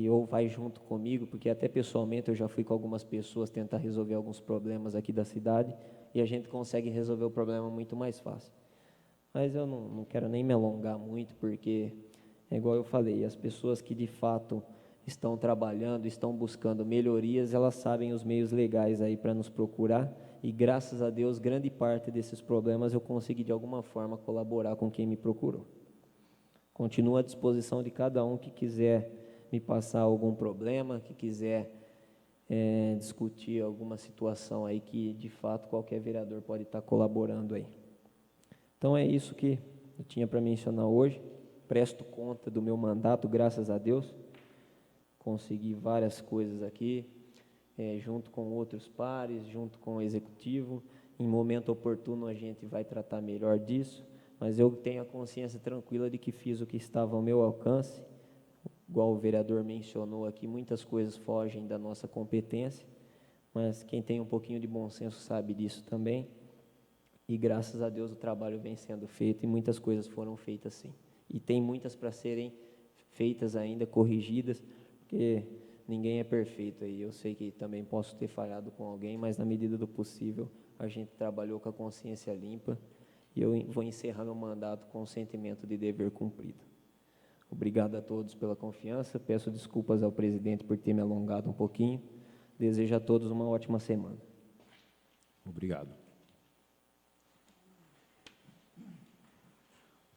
ou vai junto comigo, porque até pessoalmente eu já fui com algumas pessoas tentar resolver alguns problemas aqui da cidade, e a gente consegue resolver o problema muito mais fácil. Mas eu não quero nem me alongar muito, porque, é igual eu falei, as pessoas que de fato estão trabalhando, estão buscando melhorias, elas sabem os meios legais aí para nos procurar, e graças a Deus, grande parte desses problemas eu consegui de alguma forma colaborar com quem me procurou. Continuo à disposição de cada um que quiser me passar algum problema, que quiser discutir alguma situação aí que de fato qualquer vereador pode estar colaborando aí. Então é isso que eu tinha para mencionar hoje. Presto conta do meu mandato, graças a Deus. Consegui várias coisas aqui, junto com outros pares, junto com o executivo. Em momento oportuno a gente vai tratar melhor disso, mas eu tenho a consciência tranquila de que fiz o que estava ao meu alcance. Igual o vereador mencionou aqui, muitas coisas fogem da nossa competência, mas quem tem um pouquinho de bom senso sabe disso também. E graças a Deus o trabalho vem sendo feito e muitas coisas foram feitas sim. E tem muitas para serem feitas ainda, corrigidas, porque ninguém é perfeito aí. Eu sei que também posso ter falhado com alguém, mas na medida do possível a gente trabalhou com a consciência limpa e eu vou encerrar meu mandato com o sentimento de dever cumprido. Obrigado a todos pela confiança, peço desculpas ao presidente por ter me alongado um pouquinho, desejo a todos uma ótima semana. Obrigado.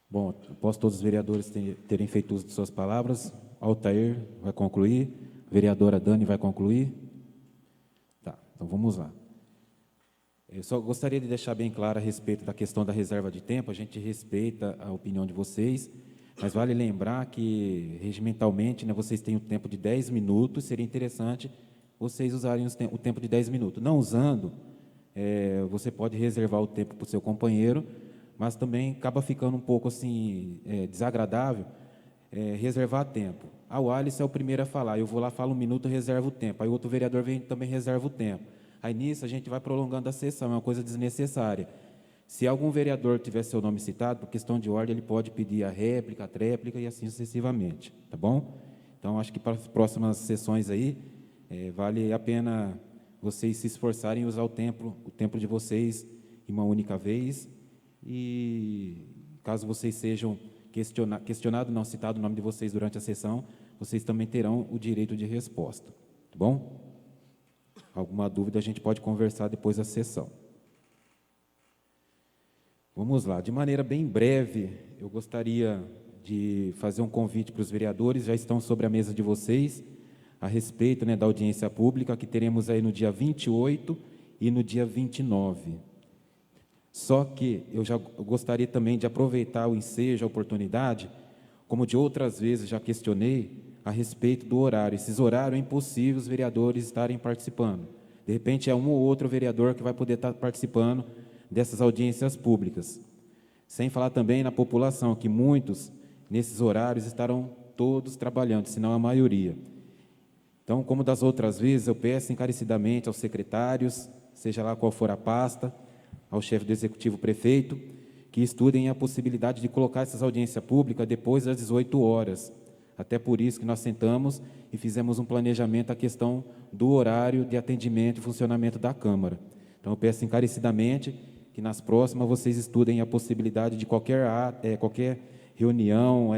Bom, após todos os vereadores terem feito uso de suas palavras, Altair vai concluir, a vereadora Dani vai concluir. Tá, então vamos lá. Eu só gostaria de deixar bem claro a respeito da questão da reserva de tempo, a gente respeita a opinião de vocês, mas vale lembrar que, regimentalmente, né, vocês têm o tempo de 10 minutos, seria interessante vocês usarem o tempo de 10 minutos. Não usando, você pode reservar o tempo para o seu companheiro, mas também acaba ficando um pouco assim, desagradável reservar tempo. O Alisson é o primeiro a falar, eu vou lá, falo 1 minuto, reservo o tempo, aí outro vereador vem também reserva o tempo. Aí nisso a gente vai prolongando a sessão, é uma coisa desnecessária. Se algum vereador tiver seu nome citado, por questão de ordem, ele pode pedir a réplica, a tréplica e assim sucessivamente, tá bom? Então, acho que para as próximas sessões aí, vale a pena vocês se esforçarem em usar o tempo de vocês em uma única vez, e caso vocês sejam questionados, não citado o nome de vocês durante a sessão, vocês também terão o direito de resposta, tá bom? Alguma dúvida a gente pode conversar depois da sessão. Vamos lá, de maneira bem breve, eu gostaria de fazer um convite para os vereadores, já estão sobre a mesa de vocês, a respeito, né, da audiência pública, que teremos aí no dia 28 e no dia 29. Só que eu gostaria também de aproveitar o ensejo, a oportunidade, como de outras vezes já questionei, a respeito do horário. Esses horários é impossível os vereadores estarem participando. De repente é um ou outro vereador que vai poder estar participando dessas audiências públicas. Sem falar também na população, que muitos, nesses horários, estarão todos trabalhando, se não a maioria. Então, como das outras vezes, eu peço encarecidamente aos secretários, seja lá qual for a pasta, ao chefe do executivo prefeito, que estudem a possibilidade de colocar essas audiências públicas depois das 18 horas. Até por isso que nós sentamos e fizemos um planejamento a questão do horário de atendimento e funcionamento da Câmara. Então, eu peço encarecidamente que nas próximas vocês estudem a possibilidade de qualquer reunião,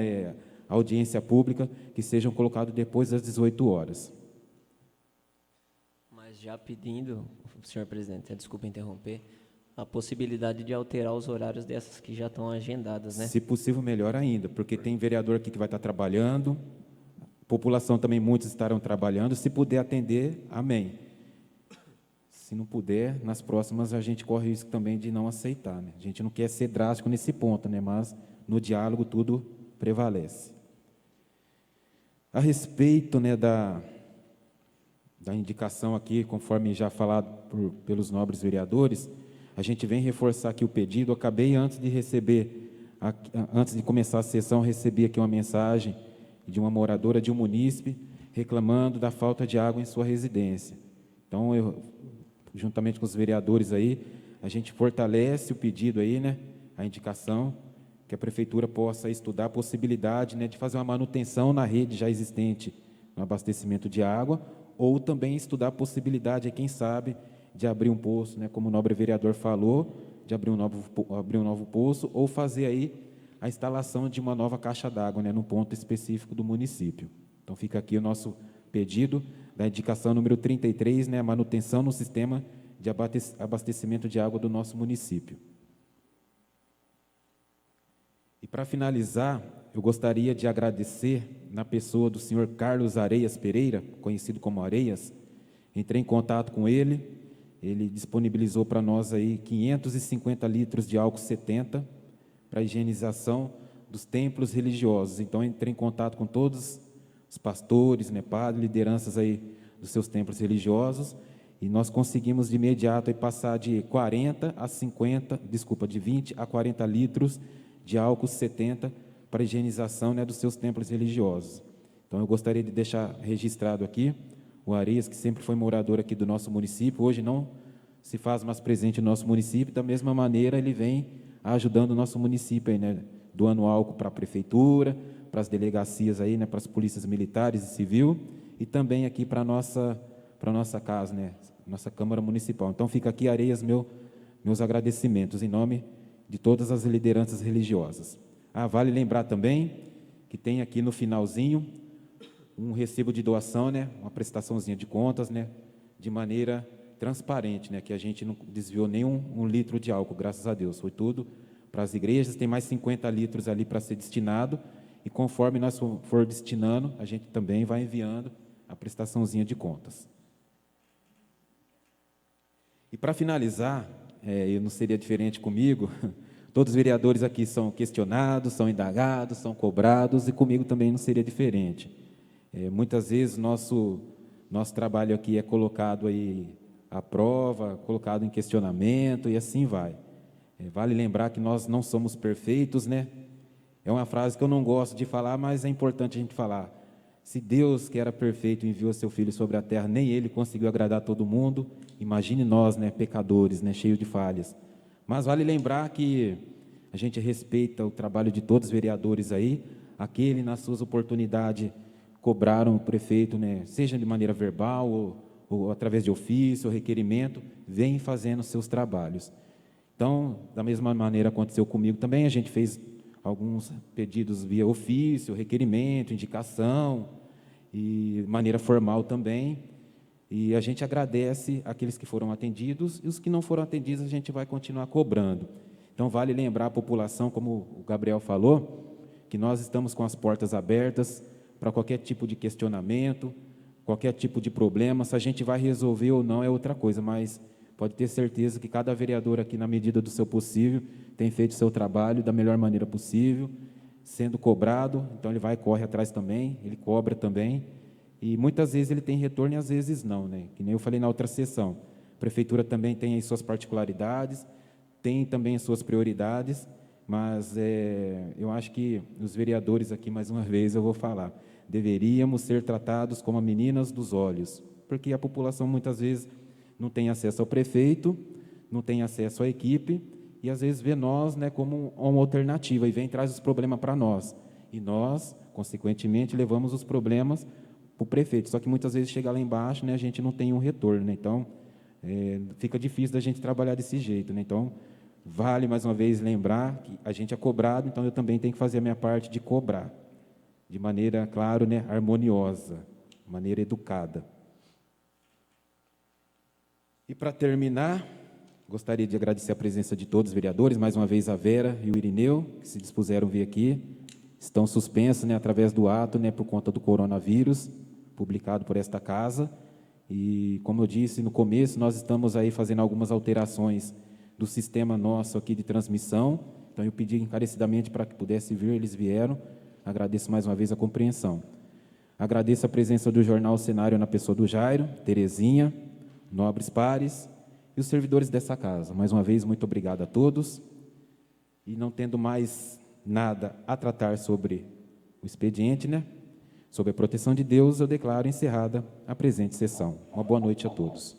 audiência pública, que sejam colocados depois das 18 horas. Mas já pedindo, senhor presidente, desculpa interromper, a possibilidade de alterar os horários dessas que já estão agendadas, né? Se possível, melhor ainda, porque tem vereador aqui que vai estar trabalhando, população também, muitos estarão trabalhando, se puder atender, amém. Se não puder, nas próximas a gente corre o risco também de não aceitar, né? A gente não quer ser drástico nesse ponto, né? Mas no diálogo tudo prevalece. A respeito, né, da indicação aqui, conforme já falado pelos nobres vereadores, a gente vem reforçar aqui o pedido. Eu acabei, antes de começar a sessão, recebi aqui uma mensagem de uma moradora de um munícipe reclamando da falta de água em sua residência. Então, juntamente com os vereadores aí, a gente fortalece o pedido aí, né, a indicação, que a Prefeitura possa estudar a possibilidade, né, de fazer uma manutenção na rede já existente no abastecimento de água, ou também estudar a possibilidade, quem sabe, de abrir um poço, né, como o nobre vereador falou, de abrir um novo poço, ou fazer aí a instalação de uma nova caixa d'água, né, num ponto específico do município. Então, fica aqui o nosso pedido da indicação número 33, né, a manutenção no sistema de abastecimento de água do nosso município. E, para finalizar, eu gostaria de agradecer, na pessoa do senhor Carlos Areias Pereira, conhecido como Areias. Entrei em contato com ele disponibilizou para nós aí 550 litros de álcool 70 para a higienização dos templos religiosos. Então, entrei em contato com todos os pastores, né, padres, lideranças aí dos seus templos religiosos, e nós conseguimos de imediato aí passar de 20 a 40 litros de álcool 70 para a higienização, né, dos seus templos religiosos. Então, eu gostaria de deixar registrado aqui o Areias, que sempre foi morador aqui do nosso município, hoje não se faz mais presente no nosso município, da mesma maneira ele vem ajudando o nosso município, aí, né, doando álcool para a prefeitura, para as delegacias, aí, né, para as polícias militares e civil, e também aqui para a nossa casa, né, nossa Câmara Municipal. Então, fica aqui, Areias, meus agradecimentos, em nome de todas as lideranças religiosas. Vale lembrar também que tem aqui no finalzinho um recibo de doação, né, uma prestaçãozinha de contas, né, de maneira transparente, né, que a gente não desviou nenhum litro de álcool, graças a Deus. Foi tudo para as igrejas, tem mais 50 litros ali para ser destinado, e conforme nós for destinando, a gente também vai enviando a prestaçãozinha de contas. E, para finalizar, eu não seria diferente comigo, todos os vereadores aqui são questionados, são indagados, são cobrados, e comigo também não seria diferente. Muitas vezes nosso trabalho aqui é colocado aí à prova, colocado em questionamento, e assim vai. Vale lembrar que nós não somos perfeitos, né? É uma frase que eu não gosto de falar, mas é importante a gente falar. Se Deus, que era perfeito, enviou seu Filho sobre a terra, nem Ele conseguiu agradar todo mundo, imagine nós, né, pecadores, né, cheios de falhas. Mas vale lembrar que a gente respeita o trabalho de todos os vereadores aí, aquele, nas suas oportunidades, cobraram o prefeito, né, seja de maneira verbal ou através de ofício ou requerimento, vem fazendo seus trabalhos. Então, da mesma maneira aconteceu comigo também, a gente fez alguns pedidos via ofício, requerimento, indicação, e maneira formal também, e a gente agradece aqueles que foram atendidos, e os que não foram atendidos a gente vai continuar cobrando. Então, vale lembrar a população, como o Gabriel falou, que nós estamos com as portas abertas para qualquer tipo de questionamento, qualquer tipo de problema. Se a gente vai resolver ou não é outra coisa, mas pode ter certeza que cada vereador aqui, na medida do seu possível, tem feito o seu trabalho da melhor maneira possível, sendo cobrado, então ele vai e corre atrás também, ele cobra também, e muitas vezes ele tem retorno e às vezes não, né? Que nem eu falei na outra sessão. A prefeitura também tem aí suas particularidades, tem também as suas prioridades, mas eu acho que os vereadores aqui, mais uma vez eu vou falar, deveríamos ser tratados como meninas dos olhos, porque a população muitas vezes não tem acesso ao prefeito, não tem acesso à equipe, e às vezes vê nós, né, como uma alternativa, e vem e traz os problemas para nós. E nós, consequentemente, levamos os problemas para o prefeito. Só que muitas vezes chega lá embaixo, né, a gente não tem um retorno, né? Então, fica difícil da gente trabalhar desse jeito, né? Então, vale mais uma vez lembrar que a gente é cobrado, então eu também tenho que fazer a minha parte de cobrar, de maneira, claro, né, harmoniosa, de maneira educada. E, para terminar, gostaria de agradecer a presença de todos os vereadores, mais uma vez a Vera e o Irineu, que se dispuseram a vir aqui. Estão suspensos, né, através do ato, né, por conta do coronavírus, publicado por esta casa. E, como eu disse no começo, nós estamos aí fazendo algumas alterações do sistema nosso aqui de transmissão. Então, eu pedi encarecidamente para que pudesse vir, eles vieram. Agradeço mais uma vez a compreensão. Agradeço a presença do Jornal Cenário na pessoa do Jairo, Terezinha, nobres pares e os servidores dessa casa. Mais uma vez, muito obrigado a todos. E, não tendo mais nada a tratar sobre o expediente, né, sobre a proteção de Deus, eu declaro encerrada a presente sessão. Uma boa noite a todos.